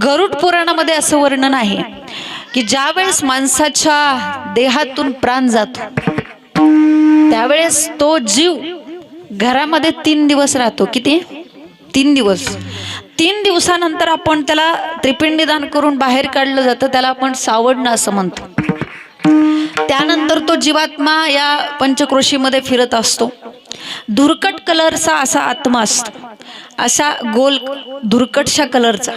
गरुड पुराणामध्ये असं वर्णन आहे की ज्यावेळेस माणसाच्या देहातून प्राण जातो त्यावेळेस तो जीव घरामध्ये 3 दिवस राहतो. किती? 3 दिवस. 3 दिवसानंतर आपण त्याला त्रिपिंडीदान करून बाहेर काढलं जातं, त्याला आपण सावडणं असं म्हणतो. त्यानंतर तो जीवात्मा या पंचक्रोशीमध्ये फिरत असतो. धुरकट कलरचा असा आत्मा असतो, असा गोल धुरकटशा कलरचा,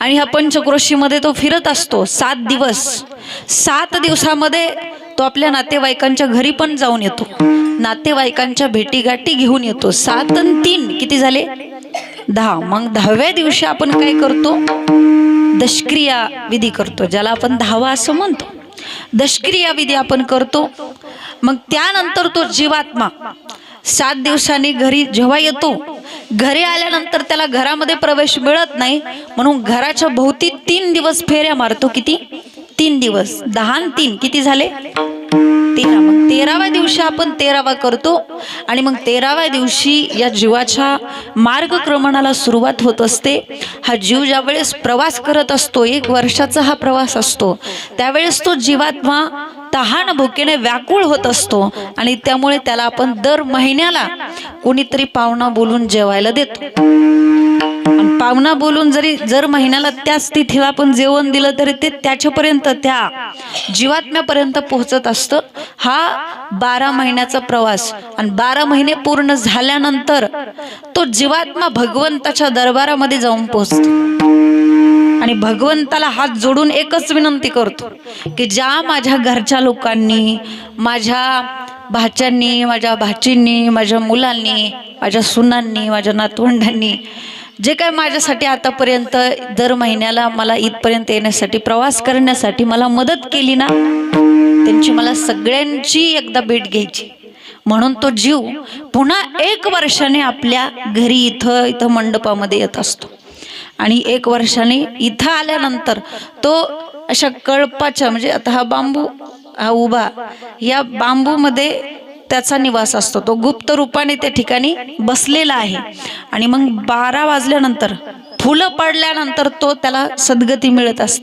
आणि ह्या पंचक्रोशीमध्ये तो फिरत असतो 7 दिवस. 7 दिवसामध्ये तो आपल्या नातेवाईकांच्या घरी पण जाऊन येतो, नातेवाईकांच्या भेटीगाठी घेऊन येतो. 7 आणि 3 किती झाले? 10. मग 10व्या दिवशी आपण काय करतो? दशक्रिया विधी करतो, ज्याला आपण 10वा असं म्हणतो. दशक्रिया विधी आपण करतो. मग त्यानंतर तो जीवात्मा 7 दिवसांनी घरी जेव्हा येतो, घरी आल्यानंतर त्याला घरामध्ये प्रवेश मिळत नाही, म्हणून घराच्या भोवती 3 दिवस फेऱ्या मारतो. किती? 3 दिवस. 10 आणि 3 किती झाले? 13. मग 13व्या दिवशी आपण 13वा करतो, आणि मग 13व्या दिवशी या जीवाच्या मार्गक्रमणाला सुरुवात होत असते. हा जीव ज्यावेळेस प्रवास करत असतो, 1 वर्षाचा हा प्रवास असतो, त्यावेळेस तो जीवात्मा तहान भुकेने व्याकुळ होत असतो, आणि त्यामुळे त्याला आपण दर महिन्याला कोणीतरी पाहुणा बोलून जेवायला देतो. पाहुणा बोलून जर महिन्याला त्याच तिथीला आपण जेवण दिलं तरी ते त्याच्यापर्यंत, त्या जीवात्म्यापर्यंत पोहोचत असतं. हा 12 महिन्याचा प्रवास, आणि 12 महिने पूर्ण झाल्यानंतर तो जीवात्मा भगवंताच्या दरबारामध्ये जाऊन पोहोचतो, आणि भगवंताला हात जोडून एकच विनंती करतो की ज्या माझ्या घरच्या लोकांनी, माझ्या भाच्यांनी, माझ्या भाचींनी, माझ्या मुलांनी, माझ्या सुनांनी, माझ्या नातवंडांनी जे काय माझ्यासाठी आतापर्यंत दर महिन्याला मला इथपर्यंत येण्यासाठी, प्रवास करण्यासाठी मला मदत केली ना, त्यांची मला सगळ्यांची एकदा भेट घ्यायची. म्हणून तो जीव पुन्हा 1 वर्षाने आपल्या घरी इथं मंडपामध्ये येत असतो, आणि 1 वर्षाने इथं आल्यानंतर तो अशा कळपाच्या, म्हणजे आता हा बांबू हा उभा, या बांबूमध्ये त्याचा निवास असतो. तो गुप्त रूपाने त्या ठिकाणी बसलेला आहे, आणि मग 12 वाजल्यानंतर, फुलं पडल्यानंतर तो त्याला सद्गती मिळत असते.